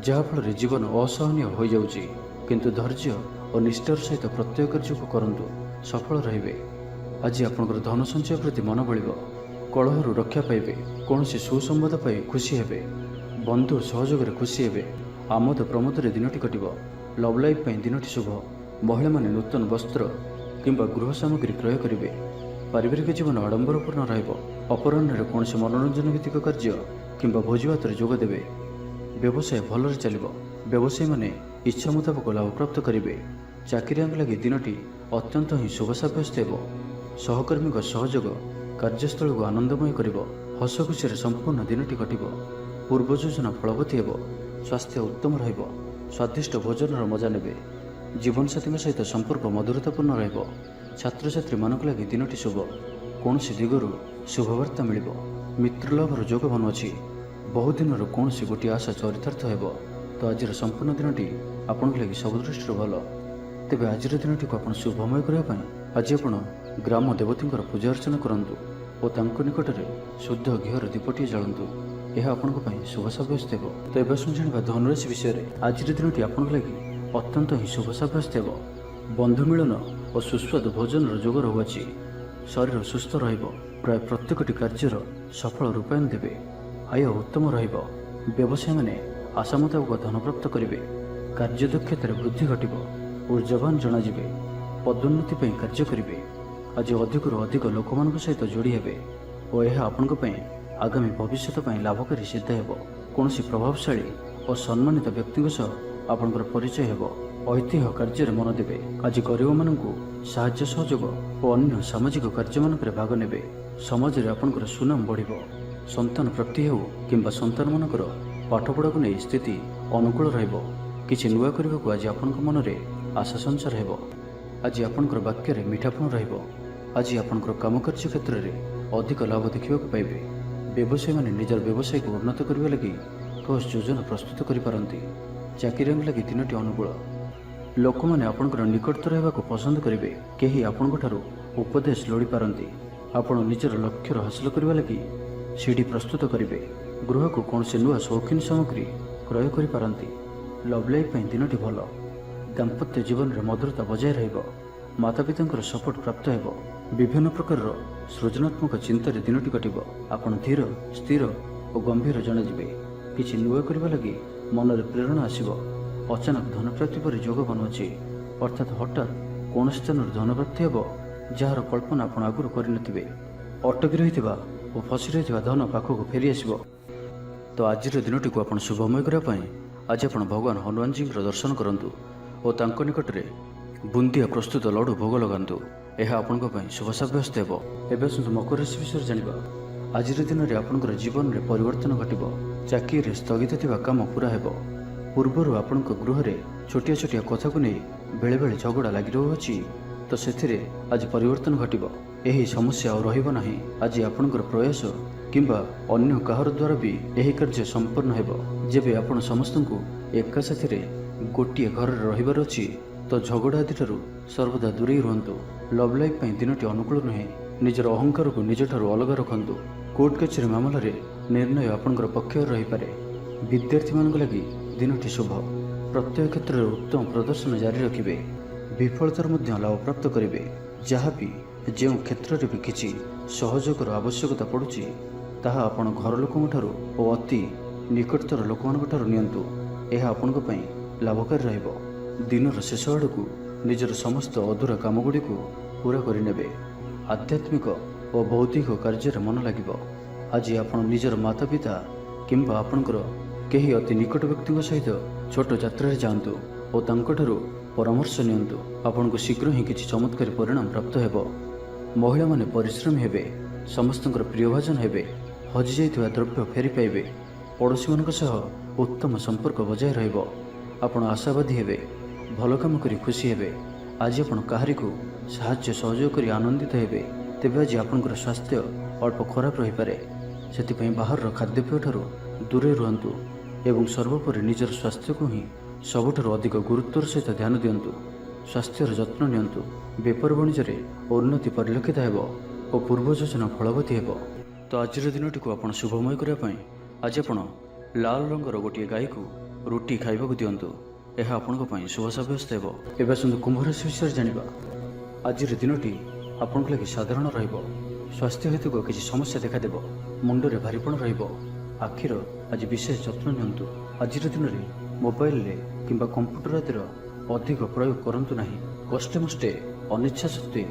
ଯାହାଫଳରେ ଜୀବନ ଅସହନୀୟ ହୋଇଯାଉଛି। କିନ୍ତୁ ଧୈର୍ଯ୍ୟ ଓ ନିଷ୍ଠାର ସହିତ ପ୍ରତ୍ୟେକ କାର୍ଯ୍ୟକୁ କରନ୍ତୁ, ସଫଳ ରହିବେ। ଆଜି ଆପଣଙ୍କର ଧନ ସଞ୍ଚୟ ପ୍ରତି ମନ ବଳିବ। କଳହରୁ ରକ୍ଷା ପାଇବେ। କୌଣସି ସୁସମ୍ବାଦ ପାଇ ଖୁସି ହେବେ। ବନ୍ଧୁ ସହଯୋଗରେ ଖୁସି ହେବେ। ଆମୋଦ ପ୍ରମୋଦରେ ଦିନଟି କଟିବ। ଲଭ୍ ଲାଇଫ୍ ପାଇଁ ଦିନଟି ଶୁଭ। ମହିଳାମାନେ ନୂତନ ବସ୍ତ୍ର କିମ୍ବା ଗୃହ ସାମଗ୍ରୀ କ୍ରୟ କରିବେ। ପାରିବାରିକ ଜୀବନ ଆଡ଼ମ୍ବରପୂର୍ଣ୍ଣ ରହିବ। ଅପରାହ୍ନରେ କୌଣସି ମନୋରଞ୍ଜନ ଭିତ୍ତିକ କାର୍ଯ୍ୟ କିମ୍ବା ଭୋଜିଭାତରେ ଯୋଗ ଦେବେ। ବ୍ୟବସାୟ ଭଲରେ ଚାଲିବ। ବ୍ୟବସାୟୀମାନେ ଇଚ୍ଛା ମୁତାବକ ଲାଭପ୍ରାପ୍ତ କରିବେ। ଚାକିରିଆଙ୍କ ଲାଗି ଦିନଟି ଅତ୍ୟନ୍ତ ହିଁ ଶୁଭ ସାବ୍ୟସ୍ତ ହେବ। ସହକର୍ମୀଙ୍କ ସହଯୋଗ କାର୍ଯ୍ୟସ୍ଥଳକୁ ଆନନ୍ଦମୟ କରିବ। ହସ ଖୁସିରେ ସମ୍ପୂର୍ଣ୍ଣ ଦିନଟି କଟିବ। ପୂର୍ବ ଯୋଜନା ଫଳବତୀ ହେବ। ସ୍ୱାସ୍ଥ୍ୟ ଉତ୍ତମ ରହିବ। ସ୍ୱାଦିଷ୍ଟ ଭୋଜନର ମଜା ନେବେ। ଜୀବନସାଥୀଙ୍କ ସହିତ ସମ୍ପର୍କ ମଧୁରତାପୂର୍ଣ୍ଣ ରହିବ। ଛାତ୍ରଛାତ୍ରୀମାନଙ୍କ ଲାଗି ଦିନଟି ଶୁଭ। କୌଣସି ଦିଗରୁ ଶୁଭବାର୍ତ୍ତା ମିଳିବ। ମିତ୍ରଲାଭର ଯୋଗ ବନୁଅଛି। ବହୁଦିନରୁ କୌଣସି ଗୋଟିଏ ଆଶା ଚରିତାର୍ଥ ହେବ। ତ ଆଜିର ସମ୍ପୂର୍ଣ୍ଣ ଦିନଟି ଆପଣଙ୍କ ଲାଗି ସବୁ ଦୃଷ୍ଟିରୁ ଭଲ। ତେବେ ଆଜିର ଦିନଟିକୁ ଆପଣ ଶୁଭମୟ କରିବା ପାଇଁ ଆଜି ଆପଣ ଗ୍ରାମ ଦେବତୀଙ୍କର ପୂଜା ଅର୍ଚ୍ଚନା କରନ୍ତୁ ଓ ତାଙ୍କ ନିକଟରେ ଶୁଦ୍ଧ ଘିଅର ଦୀପଟିଏ ଜାଳନ୍ତୁ। ଏହା ଆପଣଙ୍କ ପାଇଁ ଶୁଭ ସାବ୍ୟସ୍ତ ହେବ। ତ ଏବେ ଆସନ୍ତୁ ଜାଣିବା ଧନୁରାଶି ବିଷୟରେ। ଆଜିର ଦିନଟି ଆପଣଙ୍କ ଲାଗି ଅତ୍ୟନ୍ତ ହିଁ ଶୁଭ ସାବ୍ୟସ୍ତ ହେବ। ବନ୍ଧୁ ମିଳନ ଓ ସୁସ୍ୱାଦୁ ଭୋଜନର ଯୋଗ ରହୁଅଛି। ଶରୀର ସୁସ୍ଥ ରହିବ। ପ୍ରାୟ ପ୍ରତ୍ୟେକଟି କାର୍ଯ୍ୟର ସଫଳ ରୂପାୟନ ଦେବେ। ଆୟ ଉତ୍ତମ ରହିବ। ବ୍ୟବସାୟୀମାନେ ଆଶା ମୁତାବକ ଧନପ୍ରାପ୍ତ କରିବେ। କାର୍ଯ୍ୟଦକ୍ଷତାରେ ବୃଦ୍ଧି ଘଟିବ। ଊର୍ଜ୍ଜାବାନ ଜଣାଯିବେ। ପଦୋନ୍ନତି ପାଇଁ କାର୍ଯ୍ୟ କରିବେ। ଆଜି ଅଧିକରୁ ଅଧିକ ଲୋକମାନଙ୍କ ସହିତ ଯୋଡ଼ି ହେବେ ଓ ଏହା ଆପଣଙ୍କ ପାଇଁ ଆଗାମୀ ଭବିଷ୍ୟତ ପାଇଁ ଲାଭକାରୀ ସିଦ୍ଧ ହେବ। କୌଣସି ପ୍ରଭାବଶାଳୀ ଓ ସମ୍ମାନିତ ବ୍ୟକ୍ତିଙ୍କ ସହ ଆପଣଙ୍କର ପରିଚୟ ହେବ। ଐତିହ୍ୟ କାର୍ଯ୍ୟରେ ମନ ଦେବେ। ଆଜି ଗରିବମାନଙ୍କୁ ସାହାଯ୍ୟ ସହଯୋଗ ଓ ଅନ୍ୟ ସାମାଜିକ କାର୍ଯ୍ୟମାନଙ୍କରେ ଭାଗ ନେବେ। ସମାଜରେ ଆପଣଙ୍କର ସୁନାମ ବଢ଼ିବ। ସନ୍ତାନ ପ୍ରାପ୍ତି ହେଉ କିମ୍ବା ସନ୍ତାନମାନଙ୍କର ପାଠପଢ଼ାକୁ ନେଇ ସ୍ଥିତି ଅନୁକୂଳ ରହିବ। କିଛି ନୂଆ କରିବାକୁ ଆଜି ଆପଣଙ୍କ ମନରେ ଆଶା ସଞ୍ଚାର ହେବ। ଆଜି ଆପଣଙ୍କର ବାକ୍ୟରେ ମିଠାପଣ ରହିବ। ଆଜି ଆପଣଙ୍କର କାମକାର୍ଯ୍ୟ କ୍ଷେତ୍ରରେ ଅଧିକ ଲାଭ ଦେଖିବାକୁ ପାଇବେ। ବ୍ୟବସାୟୀମାନେ ନିଜର ବ୍ୟବସାୟକୁ ଉନ୍ନତ କରିବା ଲାଗି ଠୋସ୍ ଯୋଜନା ପ୍ରସ୍ତୁତ କରିପାରନ୍ତି। ଚାକିରିଆଙ୍କ ଲାଗି ଦିନଟି ଅନୁକୂଳ। ଲୋକମାନେ ଆପଣଙ୍କର ନିକଟତର ହେବାକୁ ପସନ୍ଦ କରିବେ। କେହି ଆପଣଙ୍କଠାରୁ ଉପଦେଶ ଲୋଡ଼ିପାରନ୍ତି। ଆପଣ ନିଜର ଲକ୍ଷ୍ୟର ହାସଲ କରିବା ଲାଗି ସିଡ଼ି ପ୍ରସ୍ତୁତ କରିବେ। ଗୃହକୁ କୌଣସି ନୂଆ ସୌଖିନ ସାମଗ୍ରୀ କ୍ରୟ କରିପାରନ୍ତି। ଲଭ୍ ଲାଇଫ୍ ପାଇଁ ଦିନଟି ଭଲ। ଦାମ୍ପତ୍ୟ ଜୀବନରେ ମଧୁରତା ବଜାୟ ରହିବ। ମାତାପିତାଙ୍କର ସପୋର୍ଟ ପ୍ରାପ୍ତ ହେବ। ବିଭିନ୍ନ ପ୍ରକାରର ସୃଜନାତ୍ମକ ଚିନ୍ତାରେ ଦିନଟି କଟିବ। ଆପଣ ଧୀର, ସ୍ଥିର ଓ ଗମ୍ଭୀର ଜଣାଯିବେ। କିଛି ନୂଆ କରିବା ଲାଗି ମନରେ ପ୍ରେରଣା ଆସିବ। ଅଚାନକ ଧନପ୍ରାପ୍ତି ପରି ଯୋଗ ବନୁଅଛି। ଅର୍ଥାତ୍ ହଠାତ୍ କୌଣସି ସ୍ଥାନରୁ ଧନପ୍ରାପ୍ତି ହେବ ଯାହାର କଳ୍ପନା ଆପଣ ଆଗରୁ କରିନଥିବେ। ଅଟକି ରହିଥିବା ଓ ଫସି ରହିଥିବା ଧନ ପାଖକୁ ଫେରିଆସିବ। ତ ଆଜିର ଦିନଟିକୁ ଆପଣ ଶୁଭମୟ କରିବା ପାଇଁ ଆଜି ଆପଣ ଭଗବାନ ହନୁମାନଜୀଙ୍କର ଦର୍ଶନ କରନ୍ତୁ ଓ ତାଙ୍କ ନିକଟରେ ବୁନ୍ଦିଆ ପ୍ରସ୍ତୁତ ଲଡ଼ୁ ଭୋଗ ଲଗାନ୍ତୁ। ଏହା ଆପଣଙ୍କ ପାଇଁ ଶୁଭ ସାବ୍ୟସ୍ତ ହେବ। ଏବେ ଆସନ୍ତୁ ମକର ରାଶି ବିଷୟରେ ଜାଣିବା। ଆଜିର ଦିନରେ ଆପଣଙ୍କର ଜୀବନରେ ପରିବର୍ତ୍ତନ ଘଟିବ। ଚାକିରିରେ ସ୍ଥଗିତ ଥିବା କାମ ପୂରା ହେବ। ପୂର୍ବରୁ ଆପଣଙ୍କ ଗୃହରେ ଛୋଟିଆ ଛୋଟିଆ କଥାକୁ ନେଇ ବେଳେବେଳେ ଝଗଡ଼ା ଲାଗି ରହୁଅଛି, ତ ସେଥିରେ ଆଜି ପରିବର୍ତ୍ତନ ଘଟିବ। ଏହି ସମସ୍ୟା ଆଉ ରହିବ ନାହିଁ। ଆଜି ଆପଣଙ୍କର ପ୍ରୟାସ କିମ୍ବା ଅନ୍ୟ କାହାର ଦ୍ୱାରା ବି ଏହି କାର୍ଯ୍ୟ ସମ୍ପନ୍ନ ହେବ। ଯେବେ ଆପଣ ସମସ୍ତଙ୍କୁ ଏକା ସାଥିରେ ଗୋଟିଏ ଘରରେ ରହିବାର ଅଛି, ତ ଝଗଡ଼ା ଆଦିଠାରୁ ସର୍ବଦା ଦୂରେଇ ରୁହନ୍ତୁ। ଲଭ୍ ଲାଇଫ୍ ପାଇଁ ଦିନଟି ଅନୁକୂଳ ନୁହେଁ। ନିଜର ଅହଙ୍କାରକୁ ନିଜଠାରୁ ଅଲଗା ରଖନ୍ତୁ। କୋର୍ଟ କଚେରୀ ମାମଲାରେ ନିର୍ଣ୍ଣୟ ଆପଣଙ୍କର ପକ୍ଷରେ ରହିପାରେ। ବିଦ୍ୟାର୍ଥୀମାନଙ୍କ ଲାଗି ଦିନଟି ଶୁଭ। ପ୍ରତ୍ୟେକ କ୍ଷେତ୍ରରେ ଉତ୍ତମ ପ୍ରଦର୍ଶନ ଜାରି ରଖିବେ। ବିଫଳତାର ମଧ୍ୟ ଲାଭପ୍ରାପ୍ତ କରିବେ। ଯାହାବି ଯେଉଁ କ୍ଷେତ୍ରରେ ବି କିଛି ସହଯୋଗର ଆବଶ୍ୟକତା ପଡ଼ୁଛି, ତାହା ଆପଣ ଘର ଲୋକଙ୍କଠାରୁ ଓ ଅତି ନିକଟତର ଲୋକମାନଙ୍କଠାରୁ ନିଅନ୍ତୁ। ଏହା ଆପଣଙ୍କ ପାଇଁ ଲାଭକାରୀ ରହିବ। ଦିନର ଶେଷ ଆଡ଼କୁ ନିଜର ସମସ୍ତ ଅଧୁରା କାମଗୁଡ଼ିକୁ ପୂରା କରିନେବେ। ଆଧ୍ୟାତ୍ମିକ ଓ ଭୌତିକ କାର୍ଯ୍ୟରେ ମନ ଲାଗିବ। ଆଜି ଆପଣ ନିଜର ମାତାପିତା କିମ୍ବା ଆପଣଙ୍କର କେହି ଅତି ନିକଟ ବ୍ୟକ୍ତିଙ୍କ ସହିତ ଛୋଟ ଯାତ୍ରାରେ ଯାଆନ୍ତୁ ଓ ତାଙ୍କଠାରୁ ପରାମର୍ଶ ନିଅନ୍ତୁ। ଆପଣଙ୍କୁ ଶୀଘ୍ର ହିଁ କିଛି ଚମତ୍କାରୀ ପରିଣାମ ପ୍ରାପ୍ତ ହେବ। ମହିଳାମାନେ ପରିଶ୍ରମୀ ହେବେ। ସମସ୍ତଙ୍କର ପ୍ରିୟଭାଜନ ହେବେ। ହଜିଯାଇଥିବା ଦ୍ରବ୍ୟ ଫେରି ପାଇବେ। ପଡ଼ୋଶୀମାନଙ୍କ ସହ ଉତ୍ତମ ସମ୍ପର୍କ ବଜାୟ ରହିବ। ଆପଣ ଆଶାବାଦୀ ହେବେ। ଭଲ କାମ କରି ଖୁସି ହେବେ। ଆଜି ଆପଣ କାହାରିକୁ ସାହାଯ୍ୟ ସହଯୋଗ କରି ଆନନ୍ଦିତ ହେବେ। ତେବେ ଆଜି ଆପଣଙ୍କର ସ୍ୱାସ୍ଥ୍ୟ ଅଳ୍ପ ଖରାପ ରହିପାରେ। ସେଥିପାଇଁ ବାହାରର ଖାଦ୍ୟପେୟଠାରୁ ଦୂରେଇ ରୁହନ୍ତୁ ଏବଂ ସର୍ବୋପରି ନିଜର ସ୍ୱାସ୍ଥ୍ୟକୁ ହିଁ ସବୁଠାରୁ ଅଧିକ ଗୁରୁତ୍ୱର ସହିତ ଧ୍ୟାନ ଦିଅନ୍ତୁ। ସ୍ୱାସ୍ଥ୍ୟର ଯତ୍ନ ନିଅନ୍ତୁ। ବେପାର ବାଣିଜ୍ୟରେ ଉନ୍ନତି ପରିଲକ୍ଷିତ ହେବ ଓ ପୂର୍ବ ଯୋଜନା ଫଳବତୀ ହେବ। ତ ଆଜିର ଦିନଟିକୁ ଆପଣ ଶୁଭମୟ କରିବା ପାଇଁ ଆଜି ଆପଣ ଲାଲ ରଙ୍ଗର ଗୋଟିଏ ଗାଈକୁ ରୁଟି ଖାଇବାକୁ ଦିଅନ୍ତୁ। ଏହା ଆପଣଙ୍କ ପାଇଁ ଶୁଭ ସାବ୍ୟସ୍ତ ହେବ। ଏବେ ଆସନ୍ତୁ କୁମ୍ଭ ରାଶି ବିଷୟରେ ଜାଣିବା। ଆଜିର ଦିନଟି ଆପଣଙ୍କ ଲାଗି ସାଧାରଣ ରହିବ। ସ୍ୱାସ୍ଥ୍ୟ ହେତୁକୁ କିଛି ସମସ୍ୟା ଦେଖାଦେବ। ମୁଣ୍ଡରେ ଭାରିପଣ ରହିବ। ଆଖିର ଆଜି ବିଶେଷ ଯତ୍ନ ନିଅନ୍ତୁ। ଆଜିର ଦିନରେ ମୋବାଇଲରେ କିମ୍ବା କମ୍ପ୍ୟୁଟର ଆଦିର ଅଧିକ ପ୍ରୟୋଗ କରନ୍ତୁ ନାହିଁ। କଷ୍ଟେମଷ୍ଟେ ଅନିଚ୍ଛା ସତ୍ତ୍ୱେ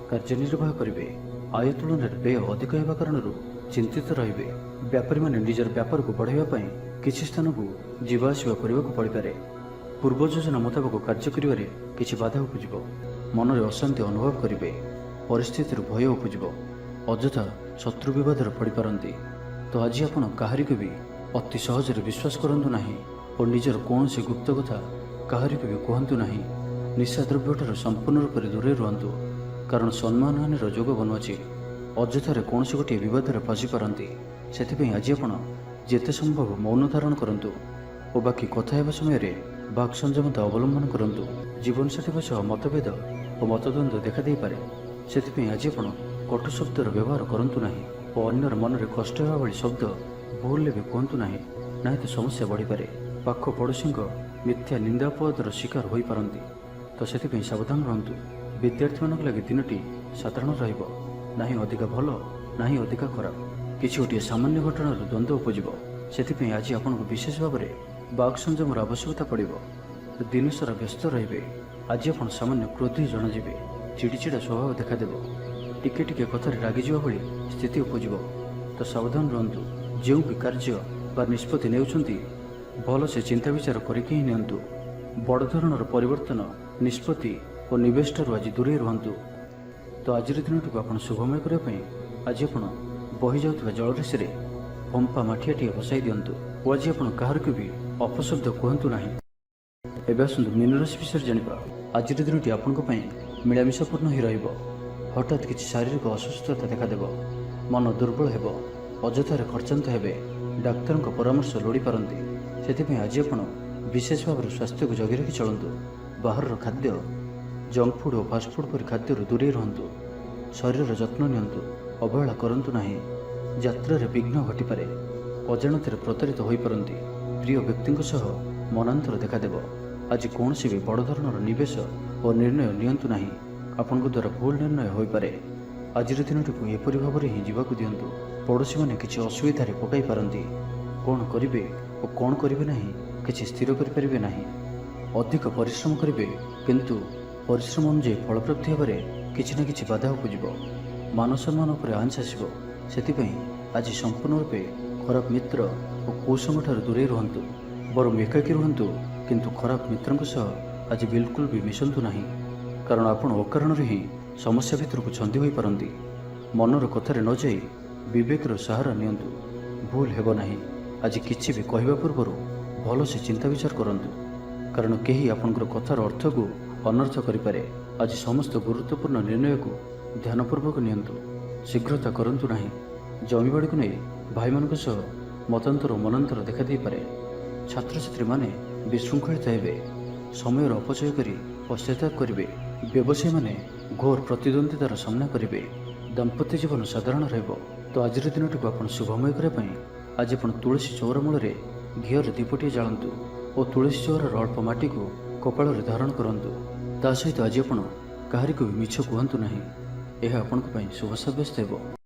କାର୍ଯ୍ୟନିର୍ବାହ କରିବେ। ଆୟ ତୁଳନାରେ ବ୍ୟୟ ଅଧିକ ହେବା କାରଣରୁ ଚିନ୍ତିତ ରହିବେ। ବ୍ୟାପାରୀମାନେ ନିଜର ବ୍ୟାପାରକୁ ବଢ଼ାଇବା ପାଇଁ କିଛି ସ୍ଥାନକୁ ଯିବା ଆସିବା କରିବାକୁ ପଡ଼ିପାରେ। ପୂର୍ବ ଯୋଜନା ମୁତାବକ କାର୍ଯ୍ୟ କରିବାରେ କିଛି ବାଧା ଉପୁଜିବ। ମନରେ ଅଶାନ୍ତି ଅନୁଭବ କରିବେ। ପରିସ୍ଥିତିରୁ ଭୟ ଉପୁଜିବ। ଅଯଥା ଶତ୍ରୁ ବିବାଦରେ ପଡ଼ିପାରନ୍ତି। ତ ଆଜି ଆପଣ କାହାରିକୁ ବି ଅତି ସହଜରେ ବିଶ୍ୱାସ କରନ୍ତୁ ନାହିଁ ଓ ନିଜର କୌଣସି ଗୁପ୍ତ କଥା କାହାରିକୁ ବି କୁହନ୍ତୁ ନାହିଁ। ନିଶାଦ୍ରବ୍ୟଠାରୁ ସମ୍ପୂର୍ଣ୍ଣ ରୂପରେ ଦୂରେଇ ରୁହନ୍ତୁ, କାରଣ ସମ୍ମାନହାନିର ଯୋଗ ବନୁଅଛି। ଅଯଥାରେ କୌଣସି ଗୋଟିଏ ବିବାଦରେ ଫସିପାରନ୍ତି। ସେଥିପାଇଁ ଆଜି ଆପଣ ଯେତେ ସମ୍ଭବ ମୌନ ଧାରଣ କରନ୍ତୁ ଓ ବାକି କଥା ହେବା ସମୟରେ ବାକ୍ ସଂଯମତା ଅବଲମ୍ବନ କରନ୍ତୁ। ଜୀବନସାଥୀଙ୍କ ସହ ମତଭେଦ ଓ ମତଦ୍ୱନ୍ଦ୍ୱ ଦେଖାଦେଇପାରେ। ସେଥିପାଇଁ ଆଜି ଆପଣ କଟୁ ଶବ୍ଦର ବ୍ୟବହାର କରନ୍ତୁ ନାହିଁ ଓ ଅନ୍ୟର ମନରେ କଷ୍ଟ ହେବା ଭଳି ଶବ୍ଦ ଭୁଲରେ ବି କୁହନ୍ତୁ ନାହିଁ, ନାହିଁ ତ ସମସ୍ୟା ବଢ଼ିପାରେ। ପାଖ ପଡ଼ୋଶୀଙ୍କ ମିଥ୍ୟା ନିନ୍ଦାପଦର ଶିକାର ହୋଇପାରନ୍ତି। ତ ସେଥିପାଇଁ ସାବଧାନ ରୁହନ୍ତୁ। ବିଦ୍ୟାର୍ଥୀମାନଙ୍କ ଲାଗି ଦିନଟି ସାଧାରଣ ରହିବ। ନାହିଁ ଅଧିକା ଭଲ, ନାହିଁ ଅଧିକା ଖରାପ। କିଛି ଗୋଟିଏ ସାମାନ୍ୟ ଘଟଣାର ଦ୍ୱନ୍ଦ୍ୱ ଉପୁଜିବ। ସେଥିପାଇଁ ଆଜି ଆପଣଙ୍କୁ ବିଶେଷ ଭାବରେ ବାକ୍ ସଂଯମର ଆବଶ୍ୟକତା ପଡ଼ିବ। ଦିନସାରା ବ୍ୟସ୍ତ ରହିବେ। ଆଜି ଆପଣ ସାମାନ୍ୟ କ୍ରୋଧୀ ଜଣାଯିବେ। ଚିଡ଼ିଚିଡ଼ା ସ୍ୱଭାବ ଦେଖାଦେବ। ଟିକେ ଟିକେ କଥାରେ ରାଗିଯିବା ଭଳି ସ୍ଥିତି ଉପୁଜିବ। ତ ସାବଧାନ ରୁହନ୍ତୁ। ଯେଉଁ ବି କାର୍ଯ୍ୟ ବା ନିଷ୍ପତ୍ତି ନେଉଛନ୍ତି ଭଲସେ ଚିନ୍ତା ବିଚାର କରିକି ହିଁ ନିଅନ୍ତୁ। ବଡ଼ ଧରଣର ପରିବର୍ତ୍ତନ, ନିଷ୍ପତ୍ତି ଓ ନିବେଶଠାରୁ ଆଜି ଦୂରେଇ ରୁହନ୍ତୁ। ତ ଆଜିର ଦିନଟିକୁ ଆପଣ ଶୁଭମୟ କରିବା ପାଇଁ ଆଜି ଆପଣ ବହିଯାଉଥିବା ଜଳରାଶିରେ ପମ୍ପା ମାଠିଆଟିଏ ବସାଇ ଦିଅନ୍ତୁ ଓ ଆଜି ଆପଣ କାହାରିକୁ ବି ଅପଶବ୍ଦ କୁହନ୍ତୁ ନାହିଁ। ଏବେ ଆସନ୍ତୁ ମୀନ ରାଶି ବିଷୟରେ ଜାଣିବା। ଆଜିର ଦିନଟି ଆପଣଙ୍କ ପାଇଁ ମିଳାମିଶାପୂର୍ଣ୍ଣ ହିଁ ରହିବ। ହଠାତ୍ କିଛି ଶାରୀରିକ ଅସୁସ୍ଥତା ଦେଖାଦେବ। ମନ ଦୁର୍ବଳ ହେବ। ଅଯଥାରେ ଖର୍ଚ୍ଚାନ୍ତ ହେବେ। ଡାକ୍ତରଙ୍କ ପରାମର୍ଶ ଲୋଡ଼ିପାରନ୍ତି। ସେଥିପାଇଁ ଆଜି ଆପଣ ବିଶେଷ ଭାବରେ ସ୍ୱାସ୍ଥ୍ୟକୁ ଜଗି ରଖି ଚଳନ୍ତୁ। ବାହାରର ଖାଦ୍ୟ, ଜଙ୍କ ଫୁଡ୍ ଓ ଫାଷ୍ଟଫୁଡ୍ ପରି ଖାଦ୍ୟରୁ ଦୂରେଇ ରୁହନ୍ତୁ। ଶରୀରର ଯତ୍ନ ନିଅନ୍ତୁ। ଅବହେଳା କରନ୍ତୁ ନାହିଁ। ଯାତ୍ରାରେ ବିଘ୍ନ ଘଟିପାରେ। ଅଜାଣତରେ ପ୍ରତାରିତ ହୋଇପାରନ୍ତି। ପ୍ରିୟ ବ୍ୟକ୍ତିଙ୍କ ସହ ମନାନ୍ତର ଦେଖାଦେବ। ଆଜି କୌଣସି ବି ବଡ଼ ଧରଣର ନିବେଶ ଓ ନିର୍ଣ୍ଣୟ ନିଅନ୍ତୁ ନାହିଁ। ଆପଣଙ୍କ ଦ୍ୱାରା ଭୁଲ ନିର୍ଣ୍ଣୟ ହୋଇପାରେ। ଆଜିର ଦିନଟିକୁ ଏପରି ଭାବରେ ହିଁ ଯିବାକୁ ଦିଅନ୍ତୁ। ପଡ଼ୋଶୀମାନେ କିଛି ଅସୁବିଧାରେ ପକାଇ ପାରନ୍ତି। କ'ଣ କରିବେ ଓ କ'ଣ କରିବେ ନାହିଁ କିଛି ସ୍ଥିର କରିପାରିବେ ନାହିଁ। ଅଧିକ ପରିଶ୍ରମ କରିବେ, କିନ୍ତୁ ପରିଶ୍ରମ ଅନୁଯାୟୀ ଫଳପ୍ରାପ୍ତି ହେବାରେ କିଛି ନା କିଛି ବାଧା ଉପୁଜିବ। ମାନସମ୍ମାନ ଉପରେ ଆଞ୍ଚ ଆସିବ। ସେଥିପାଇଁ ଆଜି ସମ୍ପୂର୍ଣ୍ଣ ରୂପେ ଖରାପ ମିତ୍ର ଓ କୁସଙ୍ଗଠାରୁ ଦୂରେଇ ରୁହନ୍ତୁ। ବରଂ ଏକାକୀ ରୁହନ୍ତୁ, କିନ୍ତୁ ଖରାପ ମିତ୍ରଙ୍କ ସହ ଆଜି ବିଲକୁଲ ବି ମିଶନ୍ତୁ ନାହିଁ, କାରଣ ଆପଣ ଅକାରଣରେ ହିଁ ସମସ୍ୟା ଭିତରକୁ ଛନ୍ଦି ହୋଇପାରନ୍ତି। ମନର କଥାରେ ନ ଯାଇ ବିବେକର ସାହାରା ନିଅନ୍ତୁ। ଭୁଲ ହେବ ନାହିଁ। ଆଜି କିଛି ବି କହିବା ପୂର୍ବରୁ ଭଲସେ ଚିନ୍ତା ବିଚାର କରନ୍ତୁ, କାରଣ କେହି ଆପଣଙ୍କର କଥାର ଅର୍ଥକୁ ଅନର୍ଥ କରିପାରେ। ଆଜି ସମସ୍ତ ଗୁରୁତ୍ୱପୂର୍ଣ୍ଣ ନିର୍ଣ୍ଣୟକୁ ଧ୍ୟାନପୂର୍ବକ ନିଅନ୍ତୁ। ଶୀଘ୍ରତା କରନ୍ତୁ ନାହିଁ। ଜମିବାଡ଼ିକୁ ନେଇ ଭାଇମାନଙ୍କ ସହ ମତାନ୍ତର ଓ ମନାନ୍ତର ଦେଖାଦେଇପାରେ। ଛାତ୍ରଛାତ୍ରୀମାନେ ବିଶୃଙ୍ଖଳିତ ହେବେ। ସମୟର ଅପଚୟ କରି ପଶ୍ଚାତାପ କରିବେ। ବ୍ୟବସାୟୀମାନେ ଘୋର ପ୍ରତିଦ୍ୱନ୍ଦ୍ୱିତାର ସାମ୍ନା କରିବେ। ଦାମ୍ପତ୍ୟ ଜୀବନ ସାଧାରଣ ରହିବ। ତ ଆଜିର ଦିନଟିକୁ ଆପଣ ଶୁଭମୟ କରିବା ପାଇଁ ଆଜି ଆପଣ ତୁଳସୀ ଚଉରା ମୂଳରେ ଘିଅରେ ଦୀପଟିଏ ଜାଳନ୍ତୁ ଓ ତୁଳସୀ ଚଉରାର ଅଳ୍ପ ମାଟିକୁ କପାଳରେ ଧାରଣ କରନ୍ତୁ। ତା ସହିତ ଆଜି ଆପଣ କାହାରିକୁ ବି ମିଛ କୁହନ୍ତୁ ନାହିଁ। ଏହା ଆପଣଙ୍କ ପାଇଁ ଶୁଭ ସାବ୍ୟସ୍ତ ହେବ।